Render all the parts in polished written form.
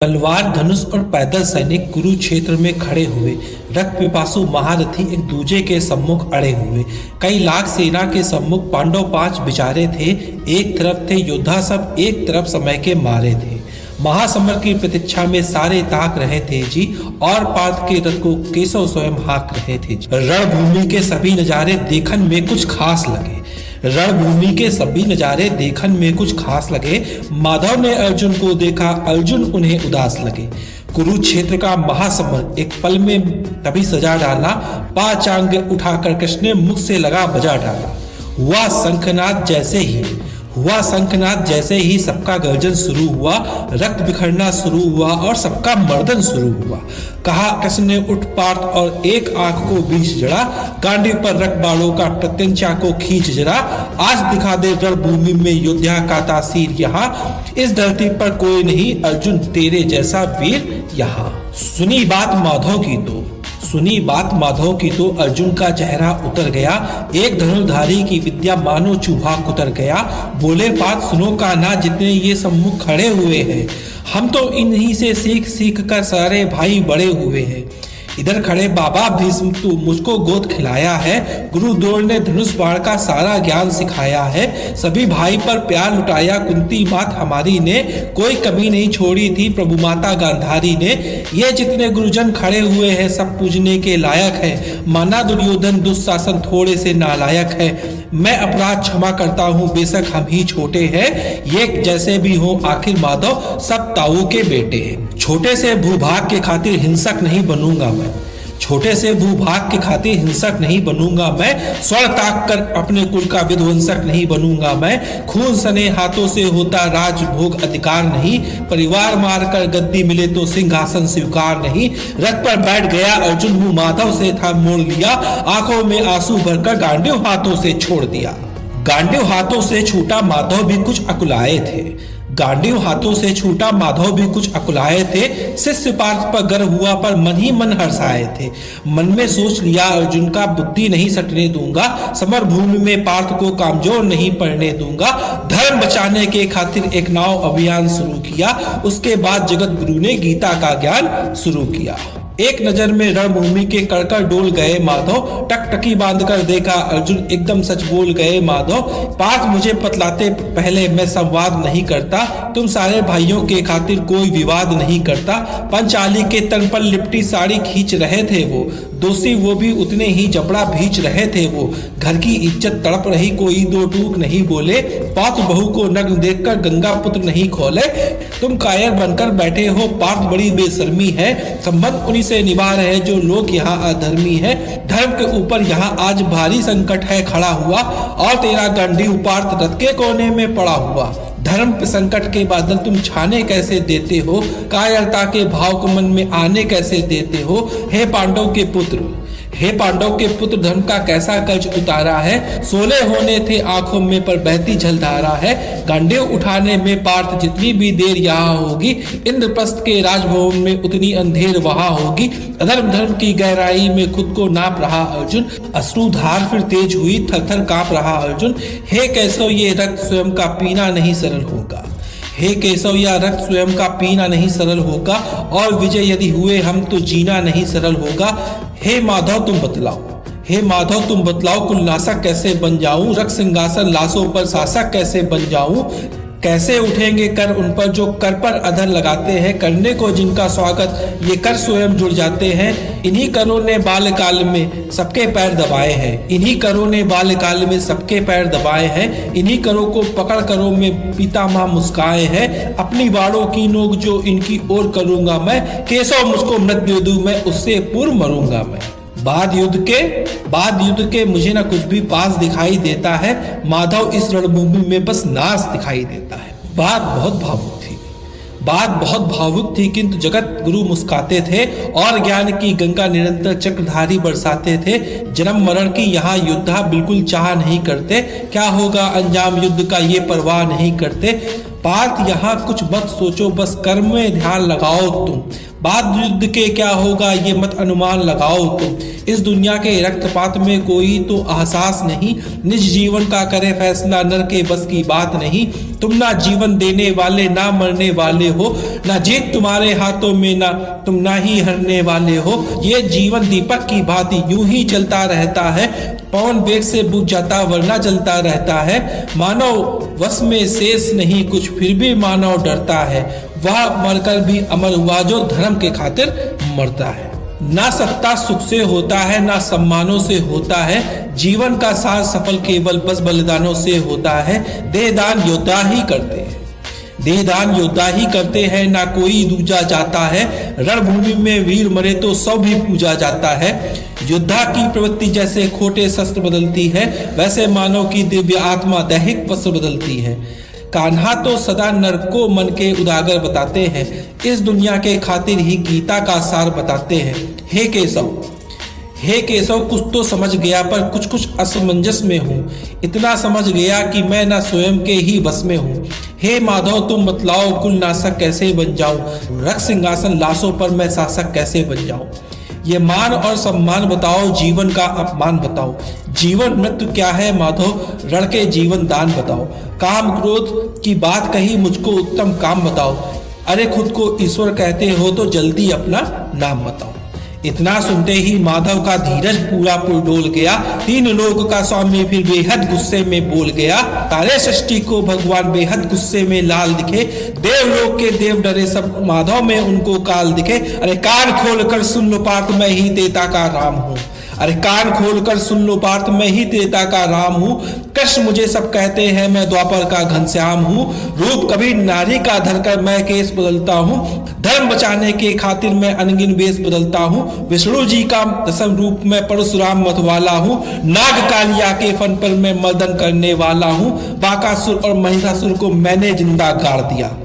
तलवार धनुष और पैदल सैनिक कुरुक्षेत्र में खड़े हुए। रक्त पिपासु महारथी एक दूजे के सम्मुख अड़े हुए। कई लाख सेना के सम्मुख पांडव 5 बिचारे थे। एक तरफ थे योद्धा सब, एक तरफ समय के मारे थे। महासमर की प्रतीक्षा में सारे ताक रहे थे जी, और पार्थ के रथ को केशव स्वयं हाँक रहे थे जी। रणभूमि के सभी नजारे देखन में कुछ खास लगे। रणभूमि के सभी नजारे देखन में कुछ खास लगे। माधव ने अर्जुन को देखा, अर्जुन उन्हें उदास लगे। कुरुक्षेत्र का महासमर एक पल में तभी सजा डाला। 5 आंगे उठाकर कृष्ण ने मुख से लगा बजा डाला। हुआ शंखनाद जैसे ही सबका गर्जन शुरू हुआ, रक्त बिखरना शुरू हुआ और सबका मर्दन शुरू हुआ। कहा कृष्ण ने, उठ पार्थ और एक आंख को बीच जड़ा, गांडीव पर रख बाणों का प्रत्यंचा को खींच जरा। आज दिखा दे रणभूमि में योद्धा का तासीर यहाँ, इस धरती पर कोई नहीं अर्जुन तेरे जैसा वीर यहाँ। सुनी बात माधव की तो अर्जुन का चेहरा उतर गया। एक धनुर्धारी की विद्या मानो चूहा कुतर गया। बोले पार्थ सुनो का ना, जितने ये सम्मुख खड़े हुए हैं, हम तो इन्हीं से सीख कर सारे भाई बड़े हुए हैं। इधर खड़े बाबा भीष्म तू मुझको गोद खिलाया है। गुरु द्रोण ने धनुष बाण का सारा ज्ञान सिखाया है। सभी भाई पर प्यार लुटाया कुंती मात हमारी ने, कोई कमी नहीं छोड़ी थी प्रभु माता गांधारी ने। ये जितने गुरुजन खड़े हुए हैं सब पूजने के लायक है। माना दुर्योधन दुशासन थोड़े से नालायक है। मैं अपराध क्षमा करता हूँ बेशक हम ही छोटे हैं। ये जैसे भी हो आखिर माधव सब ताऊ के बेटे हैं। छोटे से भूभाग के खातिर हिंसक नहीं बनूंगा मैं। स्वर्ण ताक कर अपने कुल का विध्वंसक नहीं बनूंगा मैं। खून सने हाथों से होता राजभोग अधिकार नहीं। परिवार मार कर गद्दी मिले तो सिंहासन स्वीकार नहीं। रथ पर बैठ गया अर्जुन, मुंह माधव से था मोड़ लिया। आंखों में आंसू भरकर गांडीव हाथों से छोड़ दिया। गांडीव हाथों से छूटा माधव भी कुछ अकुलाए थे। शिष्य पार्थ पर गर्व हुआ पर मन ही मन हर्षाए थे। मन में सोच लिया अर्जुन का बुद्धि नहीं सटने दूंगा। समर भूमि में पार्थ को कामजोर नहीं पड़ने दूंगा। धर्म बचाने के खातिर एक नाव अभियान शुरू किया। उसके बाद जगत गुरु ने गीता का ज्ञान शुरू किया। एक नजर में रणभूमि के कड़कर डोल गए माधव। टकटकी बांधकर देखा अर्जुन, एकदम सच बोल गए माधव। पार्थ मुझे पतलाते पहले मैं संवाद नहीं करता। तुम सारे भाइयों के खातिर कोई विवाद नहीं करता। पंचाली के तन पर लिपटी साड़ी खींच रहे थे वो, दोषी वो भी उतने ही जबड़ा भींच रहे थे वो। घर की इज्जत तड़प रही, कोई दो टूक नहीं बोले। पार्थ बहू को नग्न देखकर गंगा पुत्र नहीं खोले। तुम कायर बनकर बैठे हो, पार्थ बड़ी बेशर्मी है। संबंध उन्हीं से निभा रहे जो लोग यहाँ अधर्मी है। धर्म के ऊपर यहाँ आज भारी संकट है खड़ा हुआ, और तेरा गांडीव पार्थ रथ के कोने में पड़ा हुआ। धर्म संकट के बादल तुम छाने कैसे देते हो, कायरता के भाव को मन में आने कैसे देते हो। हे पांडव के पुत्र धर्म का कैसा कर्ज उतारा है। सोले होने थे आंखों में पर बहती जलधारा है। गांडीव उठाने में पार्थ जितनी भी देर यहाँ होगी, इंद्रप्रस्थ के राजभवन में उतनी अंधेर वहां होगी। अधर्म धर्म की गहराई में खुद को नाप रहा अर्जुन। अश्रुधार फिर तेज हुई, थर थर कांप रहा अर्जुन। हे कैसव ये रक्त स्वयं का पीना नहीं सरल होगा। और विजय यदि हुए हम तो जीना नहीं सरल होगा। हे माधव तुम बतलाओ कुल नाशक कैसे बन जाऊं। रक्त सिंहासन लाशों पर शासक कैसे बन जाऊं। कैसे उठेंगे कर उन पर जो कर पर अधर लगाते हैं। करने को जिनका स्वागत ये कर स्वयं जुड़ जाते हैं। इन्हीं करों ने बाल्यकाल में सबके पैर दबाए हैं। इन्हीं करों को पकड़ करों में पितामह मुस्काए हैं। अपनी बाड़ों की नोक जो इनकी ओर करूंगा मैं। केशव मुझको मृत्यु दे मैं, उससे पूर्व मरूंगा मैं। बाद युद्ध के मुझे ना कुछ भी पास दिखाई देता है। माधव इस रणभूमि में बस नाश दिखाई देता है। बात बहुत भावुक थी किंतु जगत गुरु मुस्काते थे, और ज्ञान की गंगा निरंतर चक्रधारी बरसाते थे। जन्म मरण की यहाँ योद्धा बिल्कुल चाह नहीं करते। क्या होगा अंजाम युद्ध का ये परवाह नहीं करते। पार्थ यहाँ कुछ मत सोचो, बस कर्म में ध्यान लगाओ तुम। बाद युद्ध के क्या होगा ये मत अनुमान लगाओ तुम। इस दुनिया के रक्तपात में कोई तो एहसास नहीं, निज जीवन का करे फैसला नर के बस की बात नहीं। तुम ना जीवन देने वाले ना मरने वाले हो, ना जीत तुम्हारे हाथों में ना तुम ना ही हारने वाले हो। ये जीवन दीपक की भांति यूं ही चलता रहता है, पवन वेग से बुझ जाता वरना जलता रहता है। मानव वश में शेष नहीं कुछ, फिर भी मानव डरता है। वह मरकर भी अमर हुआ जो धर्म के खातिर मरता है। ना सत्ता सुख से होता है ना सम्मानों से होता है, जीवन का सार सफल केवल बस बलिदानों से होता है। देहदान योद्धा ही करते हैं, देहदान योद्धा ही करते हैं, ना कोई दूजा जाता है। रणभूमि में वीर मरे तो सब भी पूजा जाता है। योद्धा की प्रवृत्ति जैसे खोटे शस्त्र बदलती है, वैसे मानव की दिव्य आत्मा दैहिक वस्त्र बदलती है। कान्हा तो सदा नर को मन के उजागर बताते हैं, इस दुनिया के खातिर ही गीता का सार बताते हैं। हे केशव, हे केशव, कुछ तो समझ गया पर कुछ कुछ असमंजस में हूँ। इतना समझ गया कि मैं न स्वयं के ही बस में हूँ। हे माधव तुम बतलाओ, कुल नाशक कैसे बन जाऊं, रख सिंहासन लाशों पर मैं शासक कैसे बन जाऊं। ये मान और सम्मान बताओ, जीवन का अपमान बताओ। जीवन मृत्यु क्या है माधव, रण के जीवन दान बताओ। काम क्रोध की बात कही, मुझको उत्तम काम बताओ। अरे खुद को ईश्वर कहते हो तो जल्दी अपना नाम बताओ। इतना सुनते ही माधव का धीरज पूरा डोल गया। तीन लोक का स्वामी फिर बेहद गुस्से में बोल गया। तारे सृष्टि को भगवान बेहद गुस्से में लाल दिखे, देवलोक के देव डरे सब माधव में उनको काल दिखे। अरे कान खोल कर सुन लो पार्थ, मैं ही तेता का राम हूँ। अरे कान खोलकर सुन लो पार्थ, मैं ही त्रेता का राम हूँ। कृष्ण मुझे सब कहते हैं, मैं द्वापर का घनश्याम हूँ। रूप कभी नारी का धरकर मैं केस बदलता हूँ, धर्म बचाने के खातिर मैं अनगिन वेश बदलता हूँ। विष्णु जी का दसम रूप में परशुराम मतवाला हूँ, नाग कालिया के फन पर मैं मर्दन करने वाला हूँ। बाकासुर और महिषासुर को मैंने जिंदा गाड़ दिया,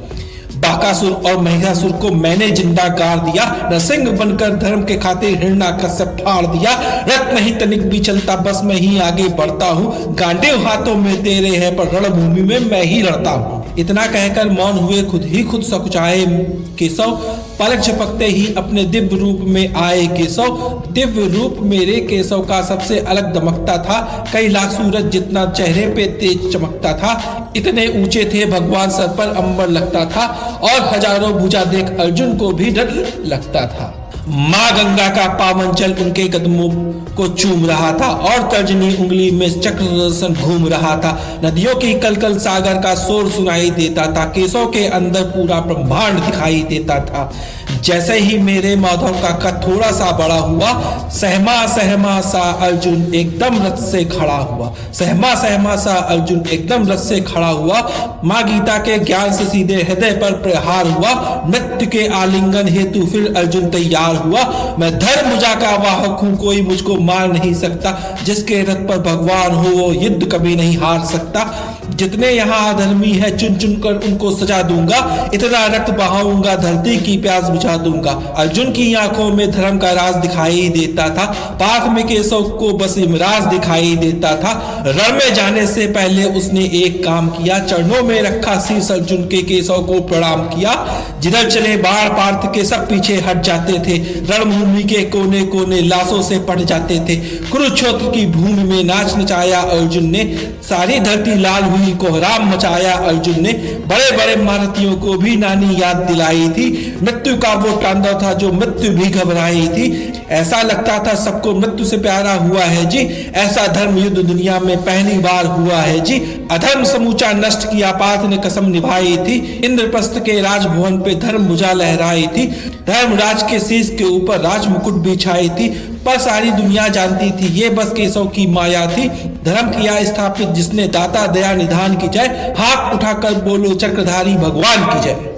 बाकासुर और महिषासुर को मैंने जिंदा गाड़ दिया। नरसिंह बनकर धर्म के खातिर हिरण्याकश्यप फाड़ दिया। रथ नहीं तनिक भी चलता, बस मैं ही आगे बढ़ता हूँ। गांडीव हाथों में तेरे है पर रणभूमि में मैं ही लड़ता हूँ। इतना कहकर मौन हुए, खुद सकुचाए केशव। पलक झपकते ही अपने दिव्य रूप में आए केशव। दिव्य रूप मेरे केशव का सबसे अलग दमकता था, कई लाख सूरज जितना चेहरे पे तेज चमकता था। इतने ऊंचे थे भगवान, सर पर अंबर लगता था और हजारों भुजा देख अर्जुन को भी डर लगता था। माँ गंगा का पावन जल उनके कदमों को चूम रहा था और तर्जनी उंगली में चक्र सुदर्शन घूम रहा था। नदियों की कलकल सागर का शोर सुनाई देता था। केशव के अंदर पूरा ब्रह्मांड दिखाई देता था। जैसे ही मेरे माधव का कद थोड़ा सा बड़ा हुआ, सहमा सा अर्जुन एकदम रथ से खड़ा हुआ। सहमा सा अर्जुन एकदम रथ से खड़ा हुआ। माँ गीता के ज्ञान से सीधे हृदय पर प्रहार हुआ। मृत्यु के आलिंगन हेतु फिर अर्जुन तैयार हुआ। मैं धर्मभुजा का वाहक हूँ, कोई मुझको मार नहीं सकता। जिसके रथ पर भगवान हो वो युद्ध कभी नहीं हार सकता। जितने यहाँ अधर्मी है चुन चुन कर उनको सजा दूंगा। इतना रक्त बहाऊंगा धरती की प्यास बुझा दूंगा। अर्जुन की आंखों में धर्म का राज दिखाई देता था। पार्थ में केशव को बस इमराज दिखाई देता था। रण में जाने से पहले उसने एक काम किया, चरणों में रखा शीश अर्जुन के केशव को प्रणाम किया। जिधर चले बाढ़ पार्थ के सब पीछे हट जाते थे। रणभूमि के कोने कोने लाशों से पट जाते थे। कुरुक्षेत्र की भूमि में नाच नचाया अर्जुन ने। सारी धरती लाल हुई, कोहराम मचाया अर्जुन ने। बड़े बड़े महारथियों को भी नानी याद दिलाई थी। मृत्यु का वो तांडव था जो मृत्यु भी घबराई थी। ऐसा लगता था सबको मृत्यु से प्यारा हुआ है जी। ऐसा धर्म युद्ध दुनिया में पहली बार हुआ है जी। अधर्म समूचा नष्ट किया पार्थ ने कसम निभाई थी। इंद्रप्रस्थ के राजभवन पे धर्म भुजा लहराई थी। धर्मराज के शीश के ऊपर राज मुकुट बिछाई थी। पर सारी दुनिया जानती थी ये बस केशव की माया थी। धर्म किया स्थापित जिसने दाता दया निधान की जय। हाथ उठाकर बोलो चक्रधारी भगवान की जय।